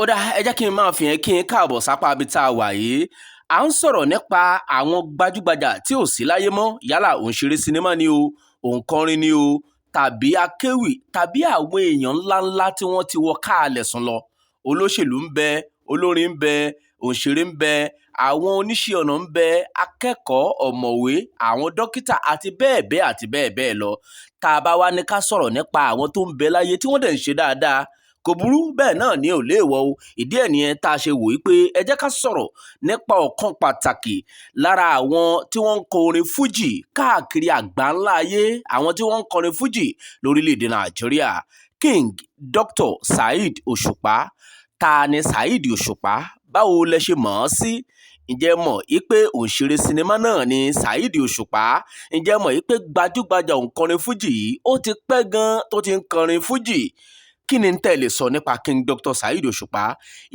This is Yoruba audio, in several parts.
Ó dá ẹ jẹ́ kí n máa fi hàn kí n káàbọ̀ sápá ibi tá a wà yìí. À ń sọ̀rọ̀ nípa àwọn gbajúgbajà tí ò sí láyé mọ́, yálà òǹṣeré sinimá ni o, òǹkọrin ni o, tàbí akéwì tàbí àwọn èèyàn ńláńlá tí wọ́n ti wọ káàlẹ̀ sùn lọ. Olóṣèlú ń bẹ, olórin ń bẹ, òǹṣeré ń bẹ, àwọn oníṣẹ́ ọnà ń bẹ, akẹ́kọ̀ọ́, ọ̀mọ̀wé, àwọn dókítà àti bẹ́ẹ̀ bẹ́ẹ̀ àti bẹ́ẹ̀ bẹ́ẹ̀ lọ. Tá a bá wá ní ká sọ̀rọ̀ nípa àwọn tó ń bẹ láyé tí wọ́n dẹ̀ ń ṣe dáadáa, kò burú bẹ́ẹ̀ náà ni ò léèwọ̀ o. Ìdí ẹ̀ nìyẹn tá a ṣe wò pé ẹ jẹ́ ká sọ̀rọ̀ nípa ọ̀kan pàtàkì lára àwọn tí wọ́n ń kọ orin fújì káàkiri àgbáńlá ayé, àwọn tí wọ́n ń kọrin fújì lórílẹ̀‐èdè Nàìjíríà. King Dr. Saheed Osupa. Ta ni Saheed Osupa? Báwo lẹ ṣe mọ̀ ọ́ sí? Ǹjẹ́ mọ̀ pé òǹṣeré sinimá náà ni Saheed Osupa? Ǹjẹ́ mọ̀ pé gbajúgbajà òǹkọrin fújì yìí ó ti pẹ́ gan tó ti ń kọrin fújì? Kí ni tẹ́ lè sọ nípa King Dr. Saheed Osupa?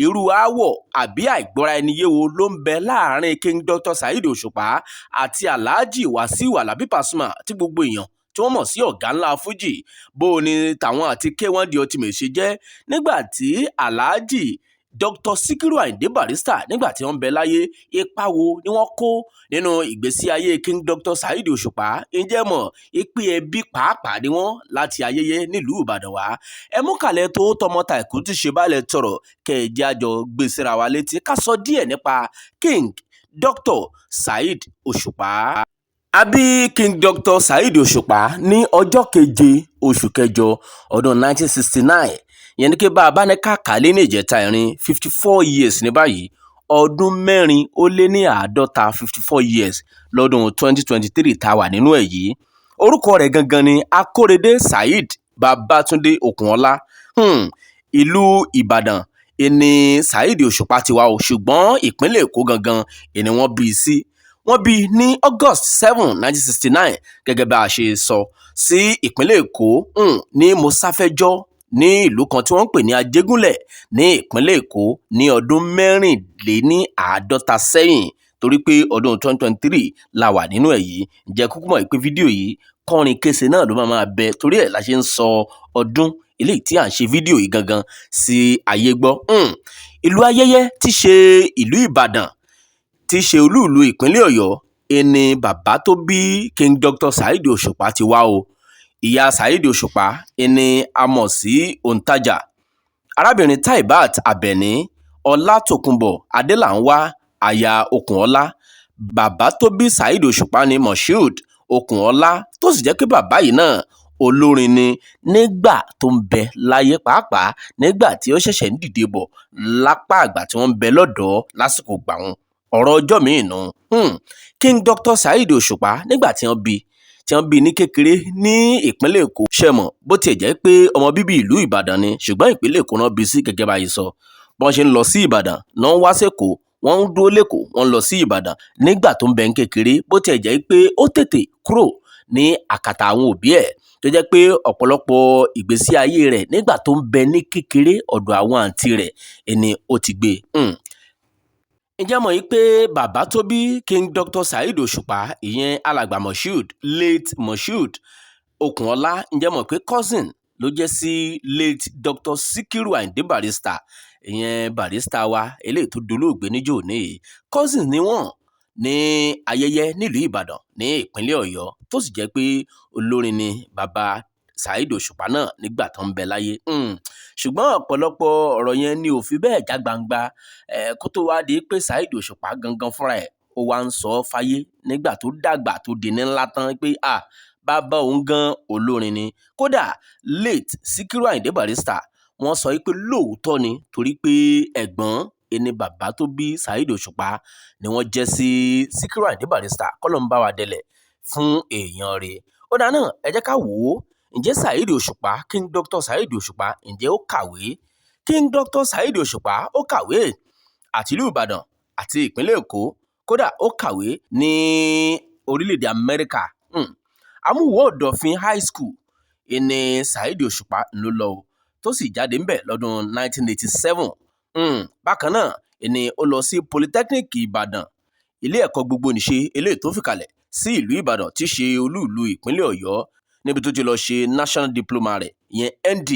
Irú aáwọ̀ àbí àìgbọ́ra ẹni yé wo ló ń bẹ láàrin King Dr. Saheed Osupa àti Alhaji Wasiu Alabi Pasuma tí gbogbo èèyàn tí wọ́n mọ̀ sí ọ̀gá ńlá fújì? Bó o ní tàwọn àti K1 The Ultimate ṣe jẹ́ nígbà tí Alhaji Dr. Sikiru Ayinde Barrister nígbà tí wọ́n ń bẹ láyé, ipa wo ni wọ́n kó nínú ìgbésí ayé King Dr. Saheed Osupa? Ǹjẹ́ mọ̀ pé ẹbí pàápàá ni wọ́n láti ayẹyẹ nílùú Ìbàdàn wá? Ẹ mú kàlẹ̀ tó tọmọta ìkú tí ṣe bálẹ̀ tọrọ kẹ̀jẹ́ àjọ gbèsèrà wa létí ká sọ díẹ̀ nípa King Dr. Saheed Osupa. A bí King Dr. Saheed Osupa ní ọjọ́ 7 oṣù kẹjọ ọdún 1969. Ìyẹn ni pé bá a bá ní káàkálé ní ìjẹta ìrìn 54 years ní báyìí, ọdún 450 54 years lọ́dún 2023 tá a wà nínú ẹ̀ yìí. Orúkọ rẹ̀ gangan ni Akórèdé Saheed Babátúndé Òkùnọlá. Ìlú Ìbàdàn ni Saheed Osupa ti wá o, ṣùgbọ́n ìpínlẹ̀ Èkó gangan ni wọ́n bí i sí. Wọ́n bí i ní August 7 1969 gẹ́gẹ́ bá a ṣe sọ sí ìpínlẹ̀ Èkó ní Mọ́sáfẹ́jọ́ ní ìlú kan tí wọ́n ń pè ní Ajégúnlẹ̀ ní ìpínlẹ̀ Èkó ní ọdún 54 sẹ́yìn, torí pé ọdún 2023 la wà nínú ẹ̀ yìí. Ǹjẹ́ kúkú mọ̀ pé fídíò yìí kọrin kése náà ló máa bẹ, torí ẹ̀ la ṣe ń sọ ọdún eléyìí tí à ń ṣe fídíò yìí gangan sí ayé gbọ́. Ìlú Ayẹyẹ tí ṣe ìlú Ìbàdàn tí ṣe olúùlú ìpínlẹ̀ Ọ̀yọ́ ẹni bàbá tó bí King Dr. Saheed Osupa ti wá o. Ìyá Saheed Osupa ẹni a mọ̀ sí òǹtajà arábìnrin Taibat Abẹ́ní Ọlátòkunbọ̀ Adélànwá aya Òkùnọlá. Bàbá tó bí Saheed Osupa ni Moshood Òkùnọlá, tó sì jẹ́ pé bàbá yìí náà olórin ni nígbà tó ń bẹ láyé, pàápàá nígbà tí ó ṣẹ̀ṣẹ̀ ń dìde bọ̀ lápá àgbà tí wọ́n ń bẹ lọ́dọ̀ lásìkò gbà wọn. Ọ̀rọ̀ ọjọ́ míì nù. King Dr. Saheed Osupa nígbà tí wọ́n bí ní kékeré ní ìpínlẹ̀ Èkó. Ṣẹ̀mọ̀ bó tiẹ̀ jẹ́ pé ọmọ bíbí ìlú Ìbàdàn ni, ṣùgbọ́n ìpínlẹ̀ Èkó náà bí sí gẹ́gẹ́ bá yìí sọ. Bọ́n ṣe ń lọ sí Ìbàdàn náà ń wá sẹ́kọ̀ọ́, wọ́n ń dúró lẹ́kọ̀ọ́, wọ́n ń lọ sí Ìbàdàn nígbà tó ń bẹ ní kékeré. Bó tiẹ̀ jẹ́ pé ó tètè kúrò ní àkàtà àwọn òbí ẹ̀, tó jẹ́ pé ọ̀pọ̀lọpọ̀ ìgbésí ayé rẹ̀ nígbà tó ń bẹ ní kékeré ọ̀dọ̀ àwọn àǹtí rẹ̀ ẹni ó ti gbé. Ǹjẹ́ mọ̀ pé bàbá tó bí King Dr. Saheed Osupa, ìyẹn alàgbà Moshood, late Moshood Òkùnọlá, ǹjẹ́ mọ̀ pé cousin ló jẹ́ sí late Dr. Sikiru Ayinde Barrister, ìyẹn Barrister wa eléyìí tó dolóògbé níjó ní. Cousin ni wọ́n ní Ayẹyẹ nílùú Ìbàdàn ní ìpínlẹ̀ Ọ̀yọ́, tó sì jẹ́ pé olórin ni bàbá Saheed Osupa náà nígbà tó ń bẹ láyé. Ṣùgbọ́n ọ̀pọ̀lọpọ̀ ọ̀rọ̀ yẹn ni ò fi bẹ́ẹ̀ já gbangba kó tó wá di pé Saheed Osupa gangan fúnra ẹ̀ ó wá ń sọ fáyé nígbà tó dàgbà tó di ní ńlá tán pé bàbá òun gan olórin ni. Kódà late Sikiru Ayinde Barrister wọ́n sọ pé lóòótọ́ ni, torí pé ẹ̀gbọ́n ẹni bàbá tó bí Saheed Osupa ni wọ́n jẹ́ sí Sikiru Ayinde Barrister, kọ́lọ́ ń bá wa délẹ̀ fún èèyàn rẹ̀. Ó dáa náà, ẹ jẹ́ ká wò ó. Ǹjẹ́ Saheed Osupa, King Dr. Saheed Osupa, ǹjẹ́ ó kàwé? King Dr. Saheed Osupa ó kàwé àti ìlú Ìbàdàn àti ìpínlẹ̀ Èkó. Kódà ó kàwé ní orílẹ̀-èdè Amẹ́ríkà. Amúwò Ọ̀dọ̀fin High School ní Saheed Osupa ló lọ o, tó sì jáde ńbẹ̀ lọ́dún 1987. Bákan náà ni ó lọ sí Polytechnic Ìbàdàn, ilé ẹ̀kọ́ gbogbo nìṣe eléyìí tó fìkàlẹ̀ sí ìlú Ìbàdàn tí ṣe olúùlú ìpínlẹ̀ Ọ̀yọ́. níbi tó ti lọ ṣe national diploma rẹ̀ ìyẹn ND.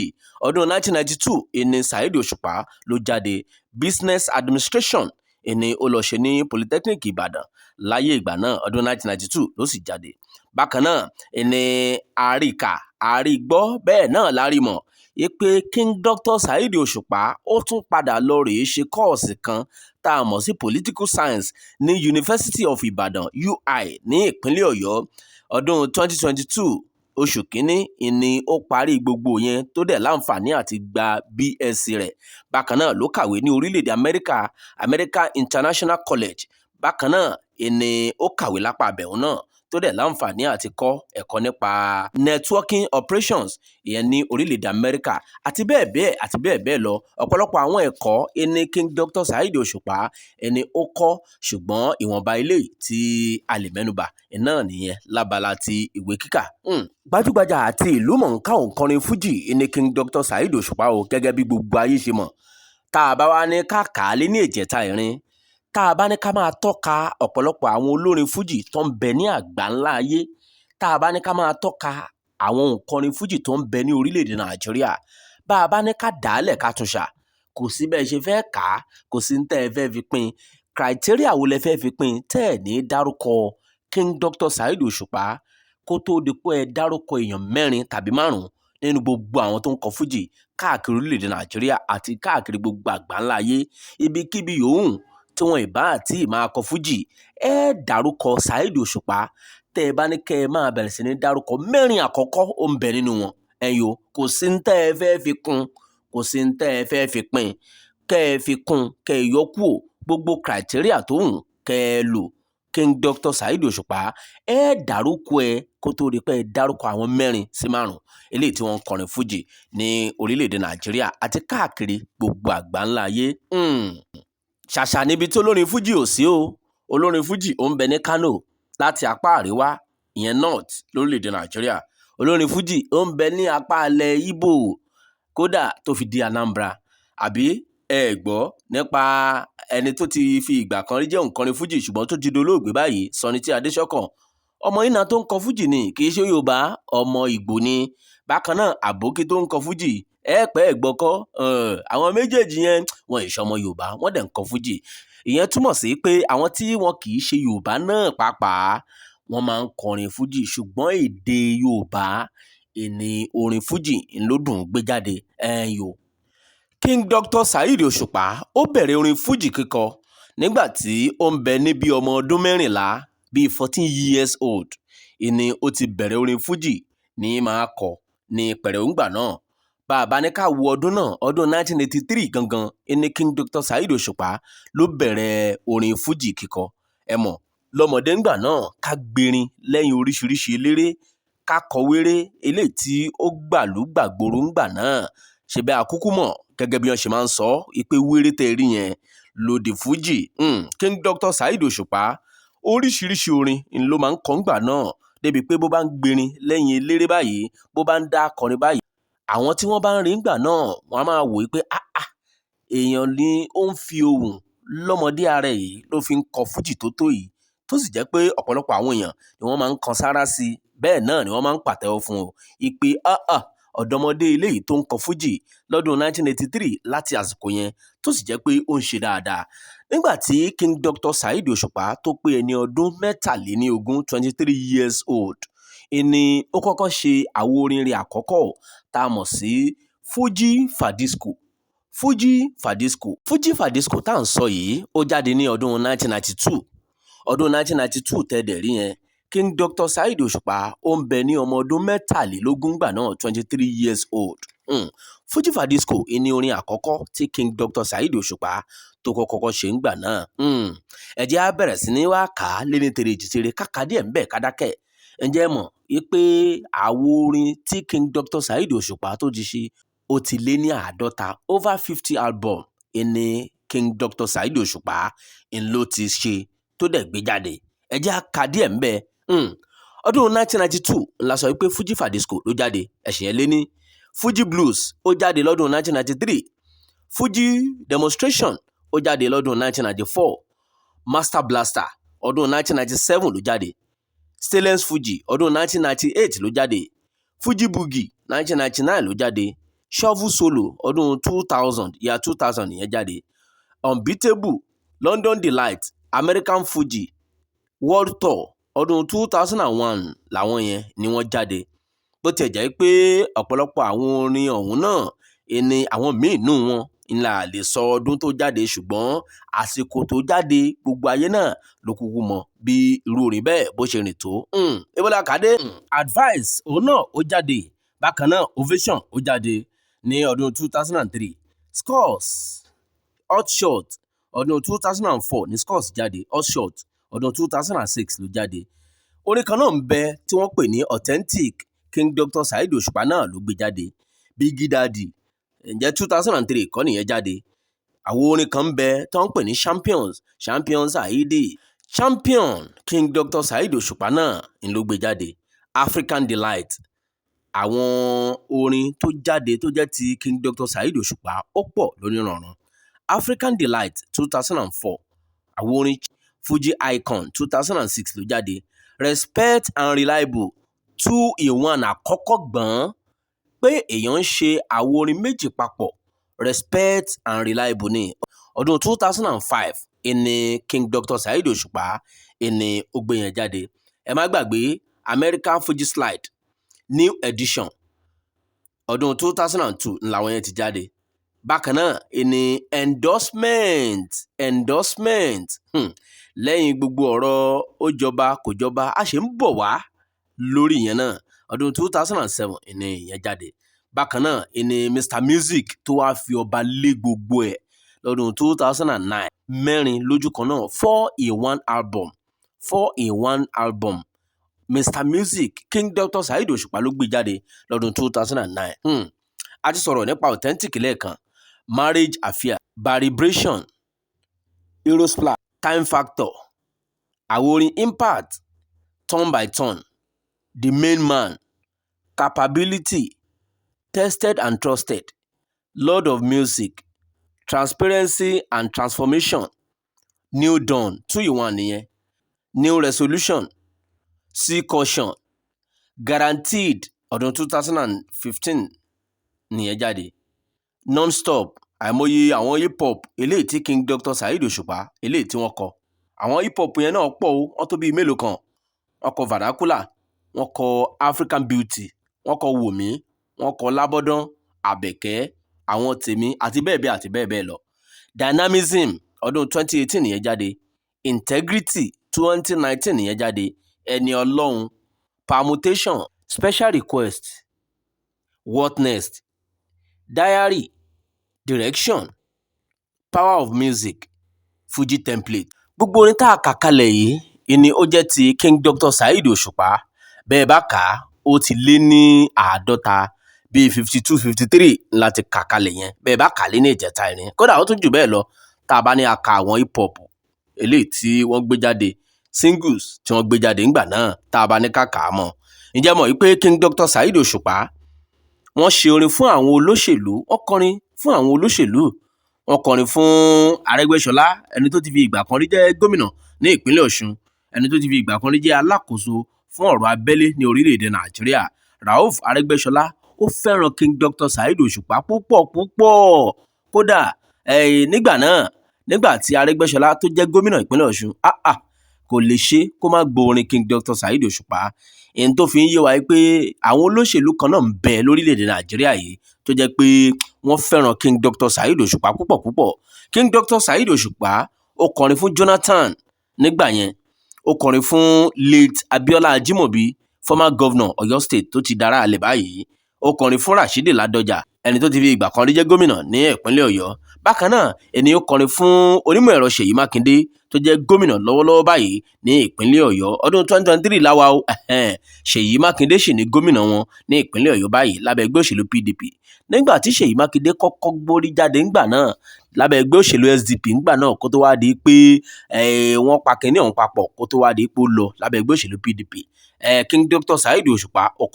Ọdún 1992 ìní Saheed Osupa ló jáde business administration ìní ó lọ ṣe ní Polytechnic Ìbàdàn láyé ìgbà náà ọdún 1992 ló sì jáde. Bákan náà ìní àríkà àrígbọ́ bẹ́ẹ̀ náà lárímọ̀ pé King Dr. Saheed Osupa ó tún padà lọ rèé ṣe kọ́ọ̀sì kan tá a mọ̀ sí political science ní University of Ibadan UI ní ìpínlẹ̀ Ọ̀yọ́. Ọdún 2022 oṣù kínní ni ó parí gbogbo yẹn tó dẹ̀ láǹfààní àti gba BSc rẹ̀. Bákan náà ló kàwé ní orílẹ̀-èdè America International College. Bákan náà ni ó kàwé lápá abẹ̀hún náà tó dẹ̀ láǹfààní àti kọ́ ẹ̀kọ́ nípa networking operations ìyẹn ní orílẹ̀-èdè Amẹ́ríkà àti bẹ́ẹ̀ bẹ́ẹ̀ lọ. Ọ̀pọ̀lọpọ̀ àwọn ẹ̀kọ́ ẹni King Dr. Saheed Osupa ẹni ó kọ́, ṣùgbọ́n ìwọ̀nba eléyìí tí a lè mẹ́nubà náà nìyẹn lábala ti ìwé kíkà. Gbajúgbajà àti ìlú mọ̀ọ́ká òǹkọrin fújì ẹni King Dr. Saheed Osupa o, gẹ́gẹ́ bí gbogbo ayé ṣe mọ̀. Tá a bá wá ní káàkiri ní èjẹta ìrìn, tá a bá ní ká máa tọ́ka ọ̀pọ̀lọpọ̀ àwọn olórin fújì tó ń bẹ ní àgbáńlá ayé, tá a bá ní ká máa tọ́ka àwọn òǹkọrin fújì tó ń bẹ ní orílẹ̀-èdè Nàìjíríà, bá a bá ní ká dàálẹ̀ ká tún ṣà, kò sí bẹ́ẹ̀ ṣe fẹ́ kà á, kò sí ní tẹ́ ẹ fẹ́ fi pín, criteria wo lẹ fẹ́ fi pín tẹ́ ẹ̀ ní dárúkọ King Dr. Saheed Osupa kó tó di pé ẹ dárúkọ èèyàn 4 tàbí 5 nínú gbogbo àwọn tó ń kọ fújì káàkiri orílẹ̀-èdè Nàìjíríà àti káàkiri gbogbo àgbáńlá ayé. Ibikíbi yòówù tí wọn ìbá àti máa kọ fújì, ẹ dárúkọ Saheed Osupa. Tẹ́ ẹ bá ní kẹ́ ẹ máa bẹ̀rẹ̀ sí ní dárúkọ 4 àkọ́kọ́ ó ń bẹ nínú wọn. Ẹ̀yin o, kò sí ní tẹ́ ẹ fẹ́ fi kún, kò sí ní tẹ́ ẹ fẹ́ fi pín, kẹ́ ẹ fi kún, kẹ́ ẹ yọ kúò gbogbo criteria tó hùn kẹ́ ẹ lò. King Dr. Saheed Osupa ẹ dárúkọ ẹ kó tó di pé ẹ dárúkọ àwọn 4 sí 5 eléyìí tí wọ́n ń kọrin fújì ní orílẹ̀-èdè Nàìjíríà àti káàkiri gbogbo àgbáńlá ayé. Ṣàṣà níbi tí olórin fújì ò sí o. Olórin fújì ó ń bẹ ní Kano láti apá àríwá ìyẹn north lórílẹ̀-èdè Nàìjíríà. Olórin fújì ó ń bẹ ní apá alẹ̀ Ìgbò kódà tó fi di Anambra. Àbí ẹ gbọ́ nípa ẹni tó ti fi ìgbà kan rí jẹ́ òǹkọrin fújì ṣùgbọ́n tó ti dolóògbé báyìí, Sunny Adéṣọ̀kan. Ọmọ iná tó ń kọ fújì ni, kì í ṣe Yorùbá, ọmọ Ìgbò ni. Bákan náà àbókí tó ń kọ fújì ẹ̀gbọ́kọ́ àwọn méjèèjì yẹn wọn ìṣọmọ Yorùbá, wọ́n dẹ̀ ń kọ fújì. Ìyẹn túmọ̀ sí pé àwọn tí wọn kì í ṣe Yorùbá náà pàápàá wọ́n máa ń kọrin fújì, ṣùgbọ́n èdè Yorùbá ìní orin fújì ló dùn gbé jáde. King Dr. Saheed Osupa ó bẹ̀rẹ̀ orin fújì kíkọ nígbà tí ó ń bẹ ní bí ọmọ ọdún 14 bíi 14 years old. Ìní ó ti bẹ̀rẹ̀ orin fújì ní máa kọ ní pẹ̀rẹ̀ǹgbà náà. Bá a bá ní ká wo ọdún náà, ọdún 1983 gangan ìní King Dr. Saheed Osupa ló bẹ̀rẹ̀ orin fújì kíkọ. Ẹ mọ̀ lọ́mọdé ńgbà náà ká gbérin lẹ́yìn oríṣiríṣi eléré, ká kọwéré eléyìí tí ó gbàlúgbàgbòrò ńgbà náà. Ṣe bẹ́ẹ̀ àkúkú mọ̀ gẹ́gẹ́ bí wọ́n ṣe máa ń sọ pé wéré tẹ́ rí yẹn lòdì fújì. King Dr. Saheed Osupa oríṣiríṣi orin ló máa ń kọ ńgbà náà, débi pé bó bá ń gbérin lẹ́yìn eléré báyìí, bó bá ń dá akọrin báyìí, àwọn tí wọ́n bá ń rí ńgbà náà wọ́n á máa wò pé èèyàn ni ó ń fi ohùn lọ́mọdé ara yìí ló fi ń kọ fújì tó yìí, tó sì jẹ́ pé ọ̀pọ̀lọpọ̀ àwọn èèyàn ni wọ́n máa ń kan sára sí i, bẹ́ẹ̀ náà ni wọ́n máa ń pàtẹ́wọ́ fún o ìpè ọ̀dọ́mọdé eléyìí tó ń kọ fújì lọ́dún 1983 láti àsìkò yẹn, tó sì jẹ́ pé ó ń ṣe dáadáa. Nígbà tí King Dr. Saheed Osupa tó pé ẹni ọdún 23 23 years old, ìní ó kọ́kọ́ ṣe àwo orin rẹ̀ àkọ́kọ́ tá a mọ̀ sí Fuji Fadisco. Fuji Fadisco tá à ń sọ yìí ó jáde ní ọdún 1992. Ọdún 1992 tẹ́ẹ̀dẹ̀ rí yẹn, King Dr. Saheed Osupa ó ń bẹ ní ọmọ ọdún 23 gbà náà 23 years old. Fuji Fadisco ní orin àkọ́kọ́ tí King Dr. Saheed Osupa tó kọ́kọ́ ṣe ń gbà náà. Ẹ jẹ́ á bẹ̀rẹ̀ sí ní wá kà á lé ní tèrè jìtèrè káka díẹ̀ ń bẹ̀ kádákẹ́. Ǹjẹ́ ẹ mọ̀ pé àwo orin tí King Dr. Saheed Osupa tó ti ṣe ó ti lé ní 50, over 50 album ní King Dr. Saheed Osupa ló ti ṣe tó dẹ̀ gbé jáde. Ẹ jẹ́ á ka díẹ̀ ń bẹ̀. Ọdún 1992 la sọ pé Fuji Fadisco ló jáde, ẹ̀sìn yẹn lé ní. Fuji Blues ó jáde lọ́dún 1993. Fuji Demonstration ó jáde lọ́dún 1994. Master Blaster ọdún 1997 ló jáde. Stainless Fuji ọdún 1998 ló jáde. Fuji Boogie 1999 ló jáde. Shovel Solo ọdún 2000 2000 ìyẹn jáde. Unbeatable, London Delight, American Fuji, World Tour ọdún 2001 làwọn yẹn ni wọ́n jáde. Bó tiẹ̀ jẹ́ pé ọ̀pọ̀lọpọ̀ àwọn orin ọ̀hún náà ni àwọn míì nù wọn ńlá lè sọ ọdún tó jáde, ṣùgbọ́n àsìkò tó jáde gbogbo ayé náà ló kúkú mọ̀ bí irú orin bẹ́ẹ̀ bó ṣe rìn tó. Ebola Kade, Advice òun náà ó jáde. Bákan náà Ovation ó jáde ní ọdún 2003. Scores, Hot Shot ọdún 2004 ní Scores jáde. Hot Shot ọdún 2006 ló jáde. Orin kan náà ń bẹ tí wọ́n pè ní Authentic, King Dr. Saheed Osupa náà ló gbé jáde. Biggie Daddy, ǹjẹ́ 2003 kọ́ nìyẹn jáde. Àwọn orin kan ń bẹ tó ń pè ní Champions Saheed, Champion King Dr. Saheed Osupa náà ń ló gbé jáde. African Delight, àwọn orin tó jáde tó jẹ́ ti King Dr. Saheed Osupa ó pọ̀ lóníranran. African Delight 2004, àwọn orin Fuji Icon 2006 ló jáde. Respect and Reliable 2-in-1 àkọ́kọ́ gbọ̀n pé èèyàn ń ṣe àwọn orin méjì papọ̀. Respect and Reliable ní ọdún 2005 ìní King Dr. Saheed Osupa ìní ó gbé yẹn jáde. Ẹ má gbàgbé American Fuji Slide New Edition ọdún 2002 làwọn yẹn ti jáde. Bákan náà ìní Endorsement lẹ́yìn gbogbo ọ̀rọ̀ ó jọba kò jọba a ṣe ń bọ̀ wá lórí yẹn náà. Ọdún 2007 ìní yẹn jáde. Bákan náà ìní Mr Music tó wá fi ọba lé gbogbo ẹ̀ lọ́dún 2009. Mẹ́rin lójú kan náà, 4-in-1 album Mr Music King Dr. Saheed Osupa ló gbé jáde lọ́dún 2009. A ti sọ̀rọ̀ nípa Authentic lẹ́ẹ̀kan. Marriage Affair, Vibration, Eurosplash, Time Factor, àwọn orin Impact, Turn by Turn, The Main Man, Capability, Tested and Trusted, Lord of Music, Transparency and Transformation, New Dawn 2-in-1 nìyẹn. New Resolution, See Caution, Guaranteed ọdún 2015 nìyẹn jáde. Non-Stop, àìmọye àwọn hip hop eléyìí tí King Dr. Saheed Osupa eléyìí tí wọ́n kọ. Àwọn hip hop yẹn náà pọ̀ ó, wọ́n tó bíi mélòó kan. Wọ́n kọ Vernacular, wọ́n kọ African Beauty, wọ́n kọ Wòmí, wọ́n kọ Lábọ́dán, Àbẹ̀kẹ́, Àwọn Tèmi àti bẹ́ẹ̀ bẹ́ẹ̀ lọ. Dynamism ọdún 2018 nìyẹn jáde. Integrity 2019 nìyẹn jáde. Ẹni Ọlọ́run, Permutation, Special Request, What Next, Diary, Direction, Power of Music, Fuji Template. Gbogbo orin tá a kà kalẹ̀ yìí ni ó jẹ́ ti King Dr. Saheed Osupa. Bẹ́ẹ̀ bá kà á ó ti lé ní 50 bíi 52-53 láti kà kalẹ̀ yẹn. Bẹ́ẹ̀ bá kà lé ní ìjẹta ìrìn kódà ó tún jù bẹ́ẹ̀ lọ tá a bá ní a ka àwọn hip hop eléyìí tí wọ́n gbé jáde, singles tí wọ́n gbé jáde ńgbà náà tá a bá ní ká kà á mọ̀. Ǹjẹ́ mọ̀ wípé King Dr. Saheed Osupa wọ́n ṣe orin fún àwọn olóṣèlú, wọ́n kọrin fún àwọn olóṣèlú, wọ́n kọrin fún Arẹ́gbẹ́ṣọlá, ẹni tó ti fi ìgbà kan rí jẹ́ gómìnà ní ìpínlẹ̀ Ọ̀ṣun, ẹni tó ti fi ìgbà kan rí jẹ́ alákòóso fún ọ̀rọ̀ abẹ́lé ní orílẹ̀-èdè Nàìjíríà. Rauf Arẹ́gbẹ́ṣọlá ó fẹ́ràn King Dr. Saheed Osupa púpọ̀. Kódà nígbà náà, nígbà tí Arẹ́gbẹ́ṣọlá tó jẹ́ gómìnà ìpínlẹ̀ Ọ̀ṣun, kò lè ṣe kó má gbọ́ orin King Dr. Saheed Osupa. Èyí tó fi ń yé wa pé àwọn olóṣèlú kan náà ń bẹ lórílẹ̀‐èdè Nàìjíríà yìí tó jẹ́ pé wọ́n fẹ́ràn King Dr. Saheed Osupa púpọ̀. King Dr. Saheed Osupa ó kọrin fún Jonathan nígbà yẹn, ó kọrin fún late Abiola Ajimobi, former governor Ọ̀yọ́ State tó ti dára àlẹ́ báyìí, ó kọrin fún Rashidi Ládọjà, ẹni tó ti fi ìgbà kan rí jẹ́ gómìnà ní ìpínlẹ̀ Ọ̀yọ́. Bákan náà ẹni ó kọrin fún onímọ̀ ẹ̀rọ Ṣèyí Mákindé tó jẹ́ gómìnà lọ́wọ́lọ́wọ́ báyìí ní ìpínlẹ̀ Ọ̀yọ́. Ọdún 2023 láwa o, Ṣèyí Mákindé sì ní gómìnà wọn ní ìpínlẹ̀ Ọ̀yọ́ báyìí lábẹ́ ẹgbẹ́ òṣèlú PDP. Nígbà tí Ṣèyí Mákindé kọ́kọ́ gbórí jáde ńgbà náà lábẹ́ ẹgbẹ́ òṣèlú SDP ńgbà náà kó tó wá di pé wọ́n pa kínní ọ̀hún papọ̀ kó tó wá di pé ó lọ lábẹ́ ẹgbẹ́ òṣèlú PDP. King Dr. Saheed Osupa ó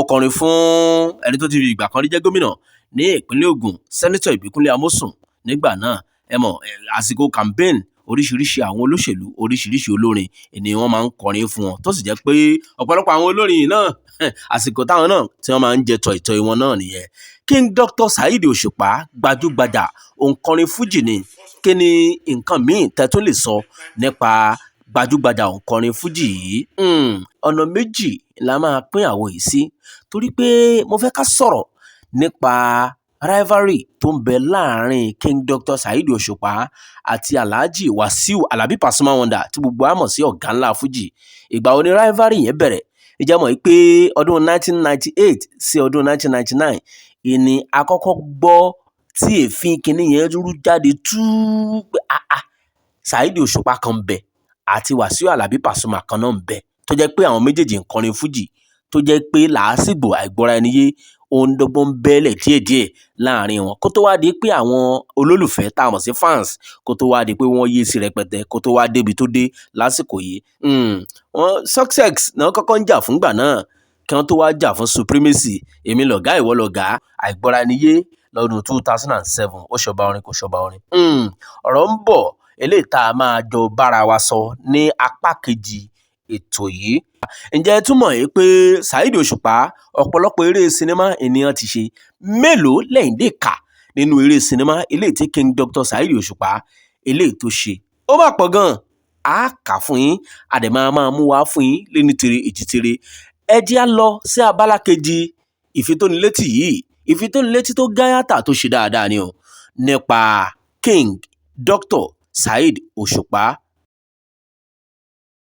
kọrin fún ẹni tó ti fi ìgbà kan rí jẹ́ gómìnà ní ìpínlẹ̀ Ògùn, Sẹ́nẹ́tọ̀ Ìbíkúnlé Amósùn nígbà náà. Ẹ mọ̀ àsìkò campaign oríṣiríṣi àwọn olóṣèlú, oríṣiríṣi olórin ni wọ́n máa ń kọrin fún wọn, tó sì jẹ́ pé ọ̀pọ̀lọpọ̀ àwọn olórin yìí náà àsìkò táwọn náà tí wọ́n máa ń jẹ tọ̀ìtọ̀ wọn náà nìyẹn. King Dr. Saheed Osupa gbajúgbajà òǹkọrin fújì ni. Kí ni nǹkan míì tẹ́ tún lè sọ nípa gbajúgbajà òǹkọrin fújì yìí? Ọ̀nà méjì la máa pín àwọ̀ yìí sí, torí pé mo fẹ́ ká sọ̀rọ̀ nípa rivalry tó ń bẹ láàrin King Dr. Saheed Osupa àti Alhaji Wasiu Alabi Pasuma Wonder tí gbogbo wa mọ̀ sí ọ̀gá ńlá fújì. Ìgbà wo ni rivalry yẹn bẹ̀rẹ̀? Ìjẹ́ mọ̀ pé ọdún 1998 sí ọdún 1999 ìní àkọ́kọ́ gbọ́ tí èéfín kinní yẹn rú jáde tú pé Saheed Osupa kan ń bẹ àti Wasiu Alabi Pasuma kan náà ń bẹ, tó jẹ́ pé àwọn méjèèjì ń kọrin fújì, tó jẹ́ pé làásìgbò àìgbọ́ra ẹni yé òun dọ́gbọ́n bẹ́lẹ̀ díẹ̀díẹ̀ láàrin wọn, kó tó wá di pé àwọn olólùfẹ́ tá a mọ̀ sí fans, kó tó wá di pé wọ́n yé sí rẹpẹtẹ, kó tó wá débi tó dé lásìkò yìí. Wọ́n success náà kọ́kọ́ ń jà fúngbà náà kí wọ́n tó wá jà fún supremacy, èmi lọ̀gá ìwọ lọ̀gá, àìgbọ́ra ẹni yé lọ́dún 2007 ó ṣọba orin kò ṣọba orin. Ọ̀rọ̀ ń bọ̀ eléyìí tá a máa jọ bára wa sọ ní apá kejì ètò yìí. Ǹjẹ́ ẹ túmọ̀ yìí pé Saheed Osupa ọ̀pọ̀lọpọ̀ eré sinimá ènìyàn ti ṣe, mélòó lẹ́yìn lè kà nínú eré sinimá eléyìí tí King Dr. Saheed Osupa eléyìí tó ṣe? Ó mà pọ̀ gan-an, á kà fún yín, a dẹ̀ máa mú wá fún yín léní tere èjì tere. Ẹ jẹ́ á lọ sí abala kejì ìfitónilétí yìí, ìfitónilétí tó gáyàtà tó ṣe dáadáa ni o, nípa King Dr. Saheed Osupa.